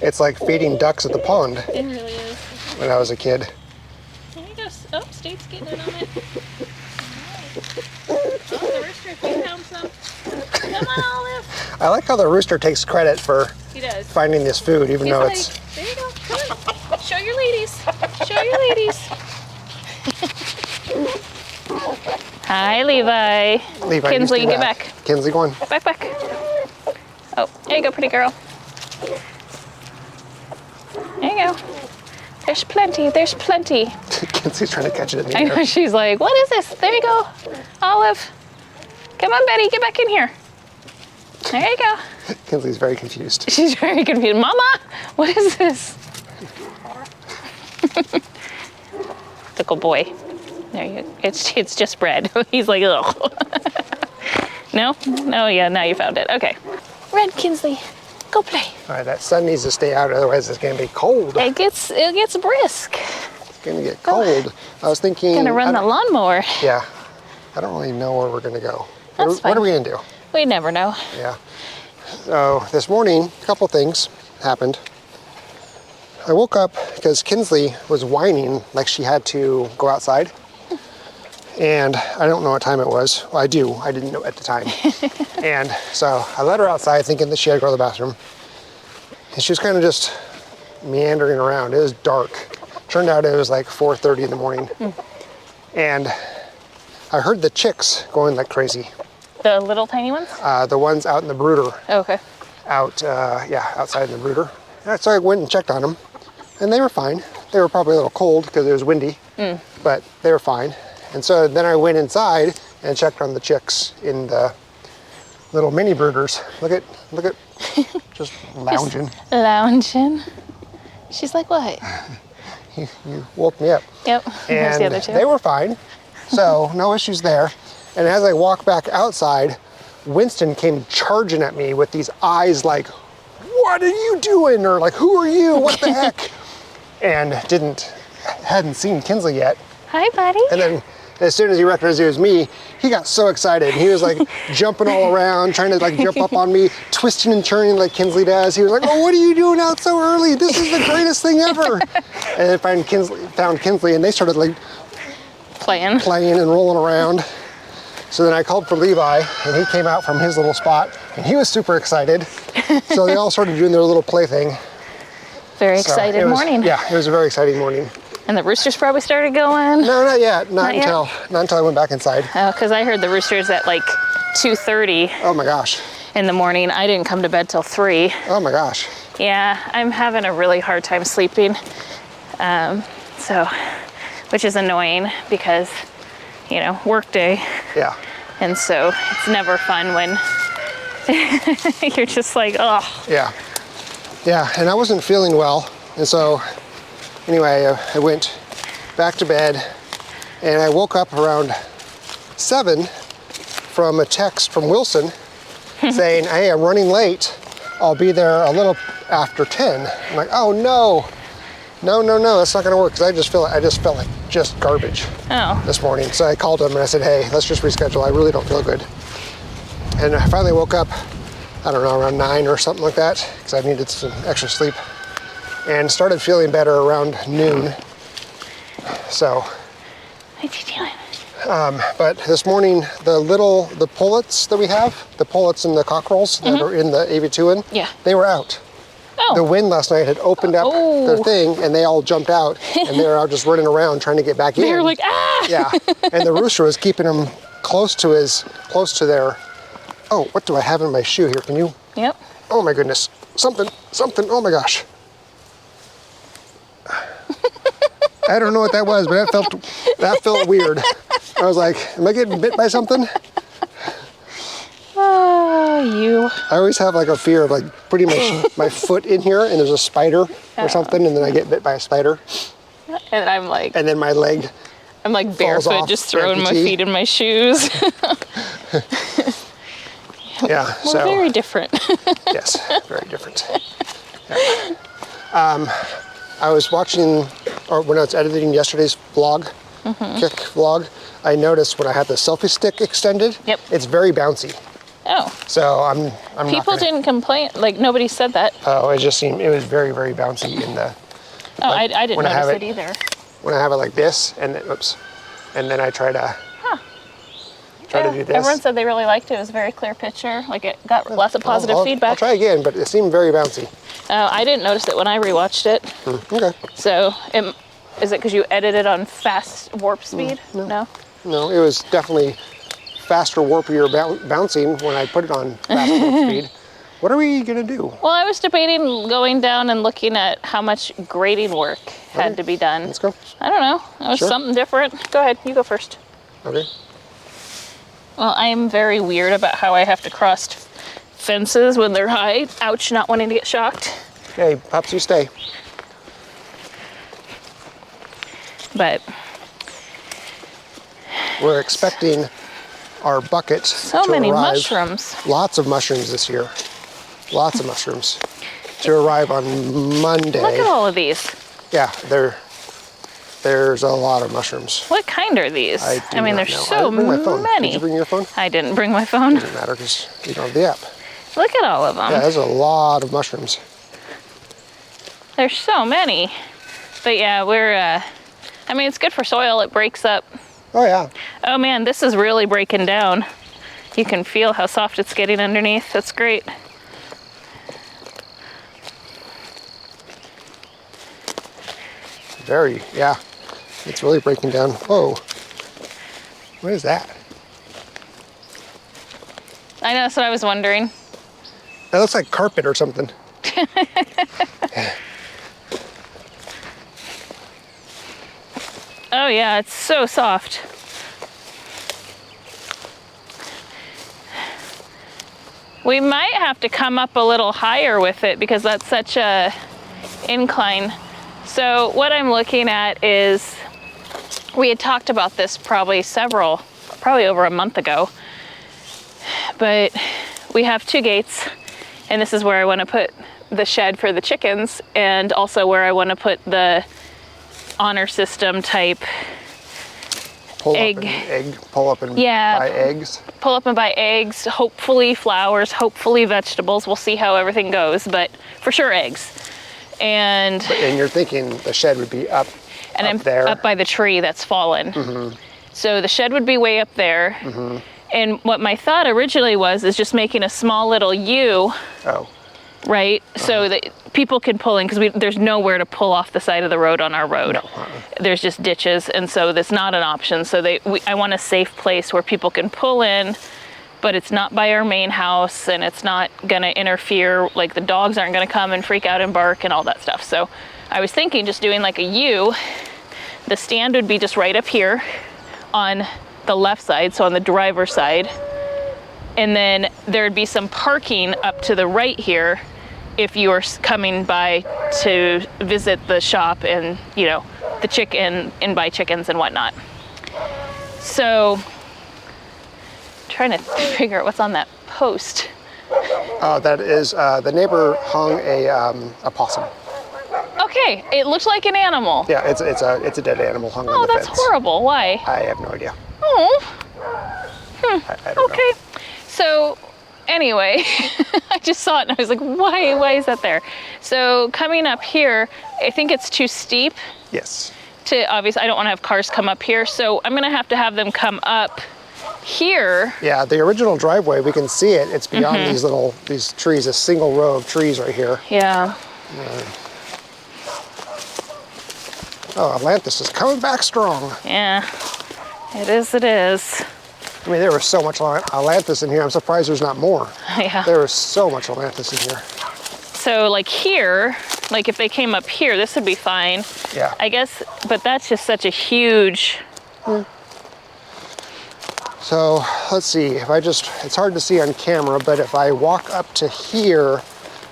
It's like feeding ducks at the pond. It really is. When I was a kid. There you go. Oh, State's getting in on it. Oh, the rooster, if you found some. Come on, Olive. I like how the rooster takes credit for He does. finding this food, even though it's... There you go. Come on. Show your ladies. Show your ladies. Hi, Levi. Levi, Kinsley, you get back. Kinsley, go on. Back. Oh, there you go, pretty girl. There you go. There's plenty. Kinsley's trying to catch it in the I air. know, she's like, what is this? There you go, Olive. Come on, Betty, get back in here. There you go. Kinsley's very confused. She's very confused. Mama, what is this? The good boy. There you go. It's just bread. He's like, ugh. No? No, yeah, now you found it. Okay. Run, Kinsley. Go play. All right, that sun needs to stay out, otherwise it's going to be cold. It gets brisk. It's going to get cold. I was thinking... Gonna run the lawnmower. Yeah. I don't really know where we're going to go. That's fine. What are we going to do? We never know. Yeah. So this morning, a couple things happened. I woke up because Kinsley was whining like she had to go outside. And I don't know what time it was. Well, I do. I didn't know at the time. And so I let her outside thinking that she had to go to the bathroom. And she was kind of just meandering around. It was dark. Turned out it was like 4:30 in the morning. And I heard the chicks going like crazy. The little tiny ones? The ones out in the brooder. Oh, okay. Outside in the brooder. And so I went and checked on them. And they were fine. They were probably a little cold because it was windy. But they were fine. And so then I went inside and checked on the chicks in the little mini brooders. Look at, just lounging. Just lounging. She's like, what? You woke me up. Yep. There's And the other two. they were fine. So no issues there. And as I walked back outside, Winston came charging at me with these eyes like, what are you doing? Or like, who are you? What the heck? And hadn't seen Kinsley yet. Hi, buddy. And then as soon as he recognized it was me, he got so excited. He was like jumping all around, trying to like jump up on me, twisting and turning like Kinsley does. He was like, oh, what are you doing out so early? This is the greatest thing ever. And then found Kinsley and they started like playing and rolling around. So then I called for Levi and he came out from his little spot and he was super excited. So they all started doing their little play thing. Very excited morning. Yeah, it was a very exciting morning. And the roosters probably started going? No, not yet. Not until I went back inside. Oh, because I heard the roosters at like 2:30. Oh my gosh. In the morning. I didn't come to bed till 3. Oh my gosh. Yeah, I'm having a really hard time sleeping. Which is annoying because, work day. Yeah. And so it's never fun when you're just like, oh. Yeah. Yeah, and I wasn't feeling well. And so anyway, I went back to bed and I woke up around 7 from a text from Wilson saying, hey, I'm running late. I'll be there a little after 10. I'm like, oh no, that's not gonna work because I just felt like just garbage this morning. So I called him and I said, hey, let's just reschedule. I really don't feel good. And I finally woke up, I don't know, around 9 or something like that because I needed some extra sleep. And started feeling better around noon. So. What are you doing? But this morning, the pullets that we have, the pullets and the cockerels that are in the AV2 they were out. Oh. The wind last night had opened up their thing and they all jumped out and they were out just running around trying to get back in. They were like, ah! Yeah, and the rooster was keeping them close to their, oh, what do I have in my shoe here? Can you? Yep. Oh my goodness, something, oh my gosh. I don't know what that was, but that felt weird. I was like, am I getting bit by something? Oh, you. I always have like a fear of like putting my foot in here and there's a spider or something and then I get bit by a spider. And I'm like. And then my leg. I'm like barefoot, just throwing my feet in my shoes. Yeah, We're very different. Yes, very different. Yeah. I was watching, or when I was editing yesterday's vlog, Kick vlog, I noticed when I had the selfie stick extended, it's very bouncy. Oh, So I'm not people gonna, didn't complain. Like nobody said that. oh, it just seemed, it was very, very bouncy in the, Oh, like, I didn't when I have notice it it- either. when I have it like this, and then, oops, and then I try to do this. Everyone said they really liked it. It was a very clear picture. Like it got lots of positive I'll feedback. try again, but it seemed very bouncy. I didn't notice it when I rewatched it. Okay. So, is it because you edited on fast warp speed? No. No, it was definitely faster, warpier bouncing when I put it on fast warp speed. What are we gonna do? Well, I was debating going down and looking at how much grading work had to be done. Let's go. I don't know. It was Sure. something different. Go ahead. You go first. Okay. Well, I am very weird about how I have to cross fences when they're high. Ouch, not wanting to get shocked. Hey, Pops, you stay. But We're expecting our bucket so to many arrive. mushrooms. Lots of mushrooms this year. Lots of mushrooms to arrive on Monday. Look at all of these. Yeah, there's a lot of mushrooms. What kind are these? I mean, not there's know. I so didn't bring my phone. many. Did you bring your phone? I didn't bring my phone. Doesn't matter because you don't have the app. Look at all of them. Yeah, there's a lot of mushrooms. There's so many. But yeah, I mean, it's good for soil. It breaks up. Oh yeah. Oh man, this is really breaking down. You can feel how soft it's getting underneath. That's great. Yeah. It's really breaking down. Whoa. What is that? I know, that's what I was wondering. That looks like carpet or something. Oh yeah, it's so soft. We might have to come up a little higher with it because that's such a incline. So what I'm looking at is, we had talked about this probably over a month ago, but we have 2 gates, and this is where I want to put the shed for the chickens, and also where I want to put the honor system type Pull up and Yeah. buy eggs. pull up and buy eggs, hopefully flowers, hopefully vegetables. We'll see how everything goes, but for sure eggs. And you're thinking the shed would be up I'm there. up by the tree that's fallen. So the shed would be way up there. And what my thought originally is just making a small little U, Oh. right? So that people can pull in, because there's nowhere to pull off the side of the road on our road. No. There's just ditches, and so that's not an option. So I want a safe place where people can pull in, but it's not by our main house, and it's not gonna interfere, like the dogs aren't gonna come and freak out and bark and all that stuff. So I was thinking just doing like a U. The stand would be just right up here on the left side, so on the driver's side. And then there'd be some parking up to the right here if you were coming by to visit the shop and, the chicken and buy chickens and whatnot. So, trying to figure out what's on that post. That is, the neighbor hung a possum. Okay, it looks like an animal. Yeah, it's a dead animal hung on Oh, the that's fence. horrible. Why? I have no idea. Oh, I don't know. okay. So, anyway, I just saw it and I was like, why is that there? So, coming up here, I think it's too steep Yes. obviously, I don't want to have cars come up here, so I'm going to have them come up here. Yeah, the original driveway, we can see it. It's beyond these trees, a single row of trees right here. Yeah. Oh, Atlantis is coming back strong. Yeah. It is. I mean, there was so much Atlantis in here. I'm surprised there's not more. Yeah. There was so much Atlantis in here. So like here, like if they came up here, this would be fine. Yeah. I guess, but that's just such a huge... So let's see, it's hard to see on camera, but if I walk up to here,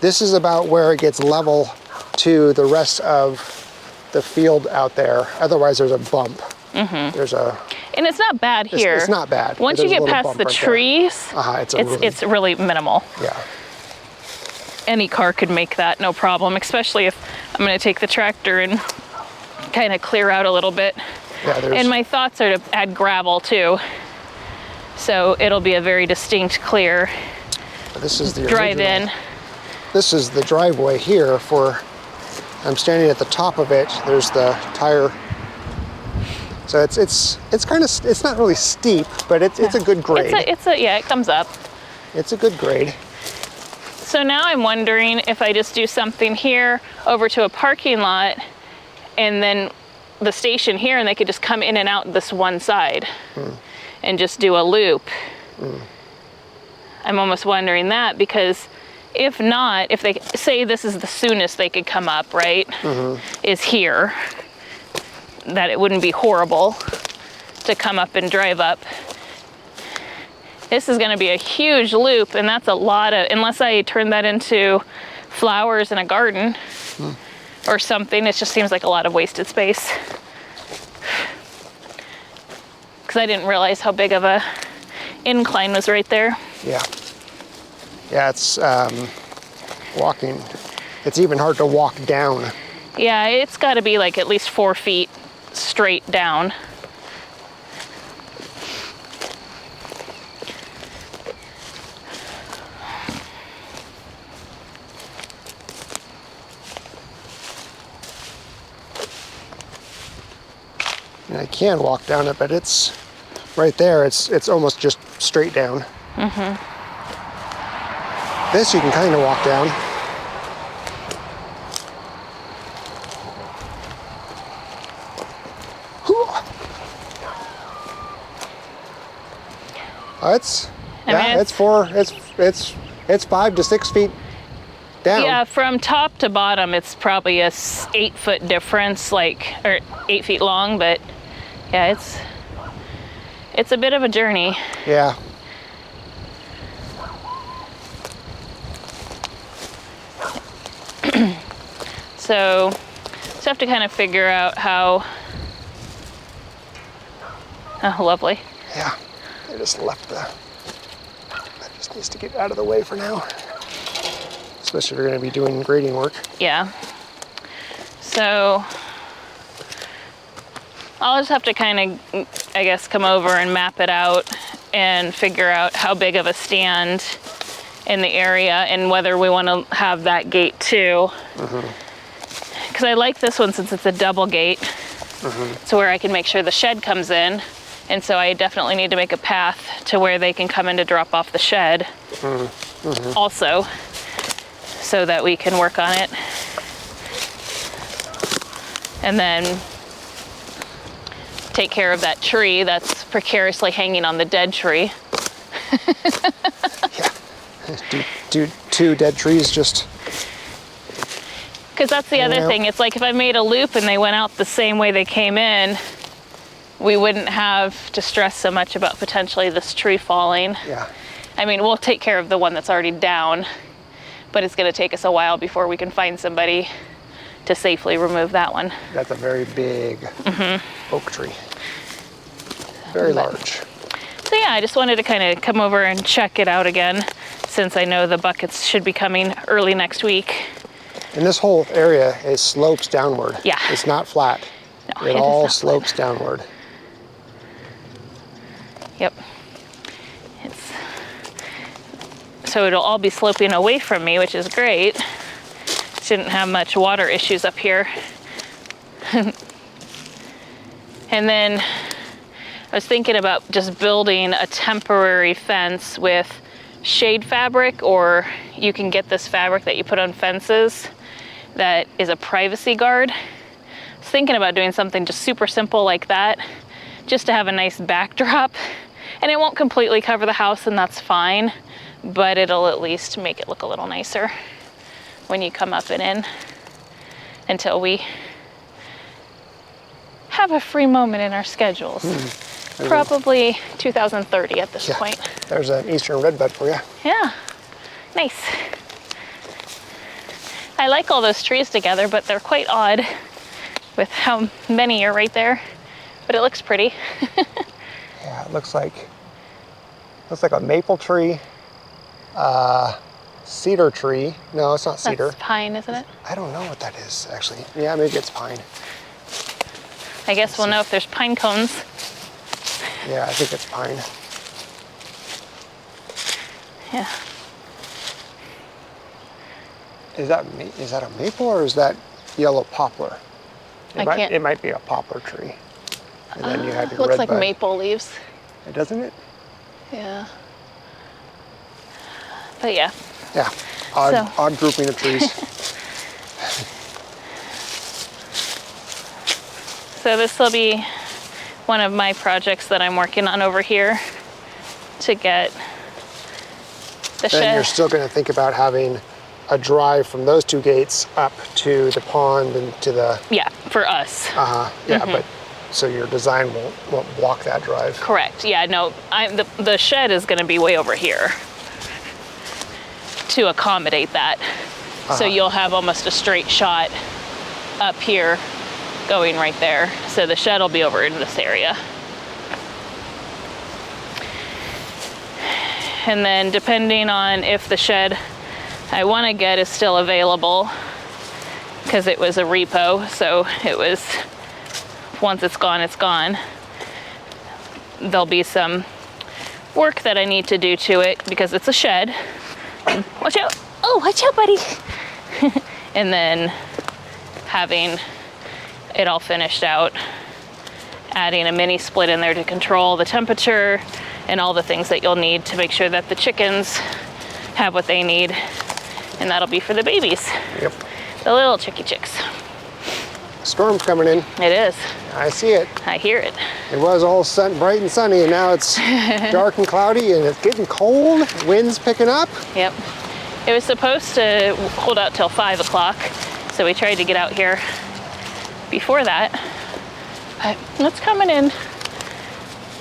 this is about where it gets level to the rest of the field out there. Otherwise there's a bump. And it's not bad here. It's not bad. Once you There's a get little past bump the right there. trees, it's really minimal. Yeah. Any car could make that, no problem, especially if I'm going to take the tractor and kind of clear out a little bit. Yeah, And my thoughts are to add gravel too. So it'll be a very distinct, clear This is the drive-in. original. This is the driveway here for, I'm standing at the top of it. There's the tire. So it's kind of, it's not really steep, but it's a good grade. Yeah, it comes up. It's a good grade. So now I'm wondering if I just do something here over to a parking lot and then the station here, and they could just come in and out this one side and just do a loop. I'm almost wondering that, because if not, if they say this is the soonest they could come up, right, is here, that it wouldn't be horrible to come up and drive up. This is going to be a huge loop, and that's a lot of, unless I turn that into flowers in a garden or something, it just seems like a lot of wasted space. Because I didn't realize how big of a incline was right there. Yeah. Yeah, it's walking. It's even hard to walk down. Yeah, it's got to be like at least 4 feet straight down. And I can walk down it, but it's right there. It's almost just straight down. This you can kind of walk down. It's it's 5 to 6 feet down. Yeah, from top to bottom, it's probably a 8-foot difference, or 8 feet long, but yeah, it's a bit of a journey. Yeah. So just have to kind of figure out how. Oh, lovely. Yeah. I just left that just needs to get out of the way for now. Especially if you're going to be doing grading work. Yeah. So I'll just have to kind of, I guess, come over and map it out and figure out how big of a stand in the area and whether we want to have that gate too. Because I like this one since it's a double gate. So where I can make sure the shed comes in. And so I definitely need to make a path to where they can come in to drop off the shed also, so that we can work on it. And then take care of that tree that's precariously hanging on the dead tree. Yeah. Do 2 dead trees just... Because that's the other thing. It's like if I made a loop and they went out the same way they came in, we wouldn't have to stress so much about potentially this tree falling. Yeah. I mean, we'll take care of the one that's already down, but it's going to take us a while before we can find somebody to safely remove that one. That's a very big oak tree. Very large. So yeah, I just wanted to kind of come over and check it out again, since I know the buckets should be coming early next week. And this whole area is slopes downward. Yeah. It's not flat. No, it all slopes downward. Yep. So it'll all be sloping away from me, which is great. Shouldn't have much water issues up here. And then I was thinking about just building a temporary fence with shade fabric, or you can get this fabric that you put on fences that is a privacy guard. I was thinking about doing something just super simple like that, just to have a nice backdrop. And it won't completely cover the house, and that's fine, but it'll at least make it look a little nicer when you come up and in, until we have a free moment in our schedules. Probably 2030 at this point. There's an eastern redbud for you. Yeah, nice. I like all those trees together, but they're quite odd with how many are right there, but it looks pretty. Yeah, it looks like a maple tree, cedar tree. No, it's not cedar. That's pine, isn't it? I don't know what that is, actually. Yeah, maybe it's pine. I guess we'll know if there's pine cones. Yeah, I think it's pine. Yeah. Is that a maple or is that yellow poplar? It might be a poplar tree. And then you have your Looks like redbud. maple leaves. Doesn't it? Yeah. But yeah. Yeah. Odd grouping of trees. So this will be one of my projects that I'm working on over here to get the Then shed. you're still going to think about having a drive from those two gates up to the pond and to the... Yeah, for us. Yeah, but so your design won't block that drive. Correct. Yeah, no, the shed is going to be way over here to accommodate that. So you'll have almost a straight shot up here going right there. So the shed will be over in this area. And then depending on if the shed I want to get is still available, because it was a repo, so it was, once it's gone, it's gone. There'll be some work that I need to do to it because it's a shed. Watch out. Oh, watch out, buddy. And then having it all finished out, adding a mini split in there to control the temperature and all the things that you'll need to make sure that the chickens have what they need. And that'll be for the babies. Yep. The little chickie chicks. Storm's coming in. It is. I see it. I hear it. It was all bright and sunny, and now it's dark and cloudy, and it's getting cold. Wind's picking up. Yep. It was supposed to hold out till 5 o'clock, so we tried to get out here before that. But it's coming in.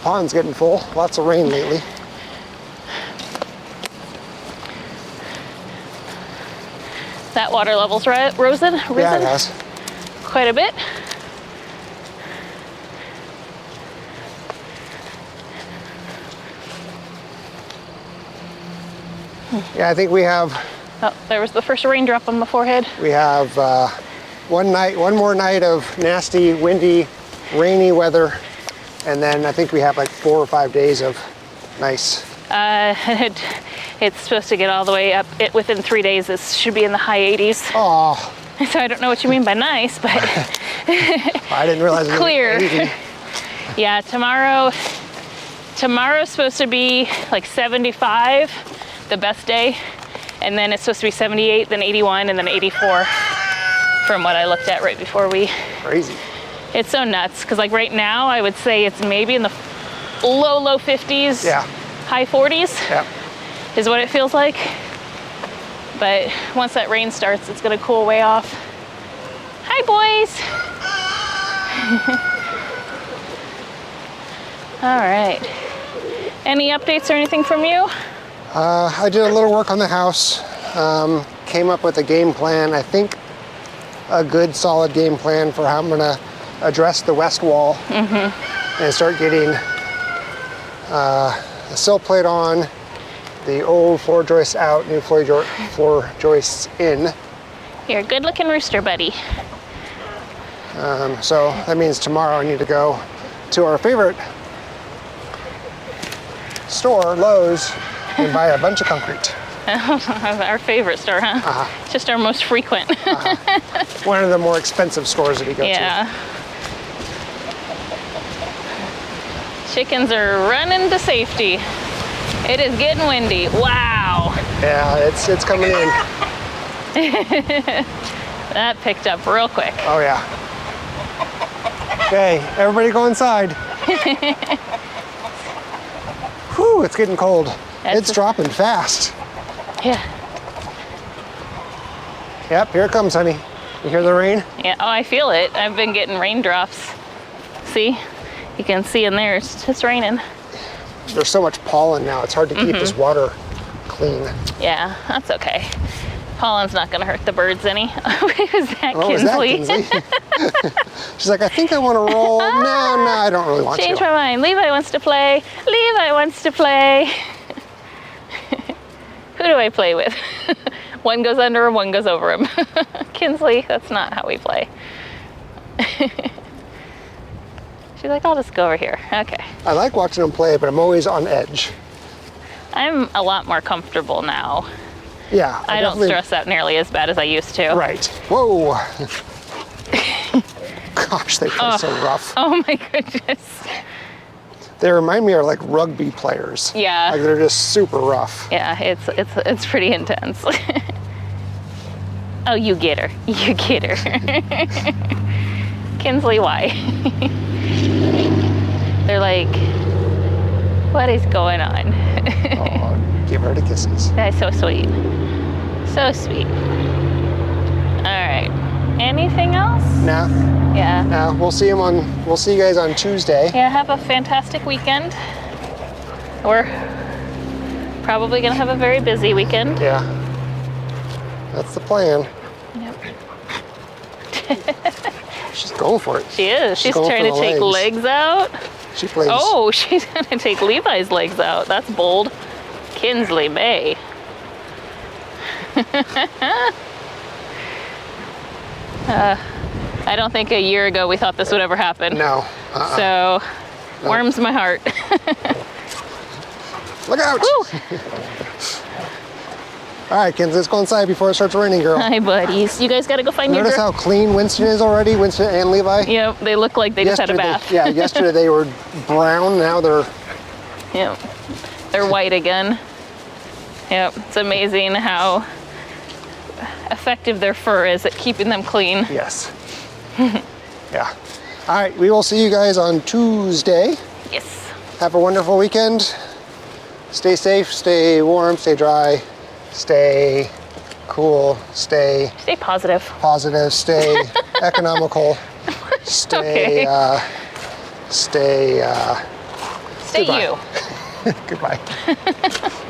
Pond's getting full. Lots of rain lately. That water level's risen? Yeah, it has. Quite a bit. Yeah, I think we have Oh, there was the first raindrop on my forehead. one more night of nasty, windy, rainy weather, and then I think we have like 4 or 5 days of nice. It's supposed to get all the way up. Within 3 days, this should be in the high 80s. Oh, So I don't know what you mean by nice, but I didn't realize it was clear. 80. Yeah, tomorrow's supposed to be like 75, the best day. And then it's supposed to be 78, then 81, and then 84 from what I looked at right before we... Crazy. It's so nuts, because like right now, I would say it's maybe in the low 50s, Yeah. high 40s Yeah. is what it feels like. But once that rain starts, it's gonna cool way off. Hi, boys. All right. Any updates or anything from you? I did a little work on the house. Came up with a game plan. I think a good, solid game plan for how I'm gonna address the west wall and start getting the sill plate on, the old floor joists out, new floor joists in. You're a good-looking rooster, buddy. So that means tomorrow I need to go to our favorite store, Lowe's, and buy a bunch of concrete. Our favorite store, huh? Just our most frequent. One of the more expensive stores that we go Yeah. Chickens are running to safety. It is getting windy. Wow. to. Yeah, it's coming in. That picked up real quick. Oh yeah. Okay, everybody go inside. Whew, it's getting cold. It's dropping fast. Yeah. Yep, here it comes, honey. You hear the rain? Yeah. Oh, I feel it. I've been getting raindrops. See? You can see in there, it's raining. There's so much pollen now, it's hard to keep this water clean. Yeah, that's okay. Pollen's not gonna hurt the birds any. Is that Oh, Kinsley? is that Kinsley? She's like, I think I want to roll. No, I don't really want Change to. my mind. Levi wants to play. Levi wants to play. Who do I play with? One goes under him, one goes over him. Kinsley, that's not how we play. She's like, I'll just go over here. Okay. I like watching them play, but I'm always on edge. I'm a lot more comfortable now. Yeah. I don't definitely- stress out nearly as bad as I used to. Right. Whoa. Gosh, they play so rough. Oh my goodness. They remind me of like rugby players. Yeah. Like they're just super rough. Yeah, it's pretty intense. Oh, you get her. You get her. Kinsley, why? They're like, what is going on? Oh, give her the kisses. That's so sweet. So sweet. All right. Anything else? Nah. Yeah. We'll see you guys on Tuesday. Yeah, have a fantastic weekend. We're probably gonna have a very busy weekend. Yeah. That's the plan. She's going for it. She is. She's going trying for to the take legs out. She plays. Oh, she's gonna take Levi's legs out. That's bold. Kinsley May. I don't think a year ago we thought this would ever happen. No. So, warms my heart. Look out! Woo! All right, Kinsey, let's go inside before it starts raining, girl. Hi, buddies. You guys gotta go find Notice your how clean Winston is already, Winston and Levi? Yep, they look like they just had a bath. Yesterday they were brown, now they're... Yep. They're white again. Yep. It's amazing how effective their fur is at keeping them clean. Yes. Yeah. All right, we will see you guys on Tuesday. Yes. Have a wonderful weekend. Stay safe, stay warm, stay dry, stay cool, stay Stay positive. positive, stay economical, stay, Okay. Stay Stay goodbye. you. Goodbye.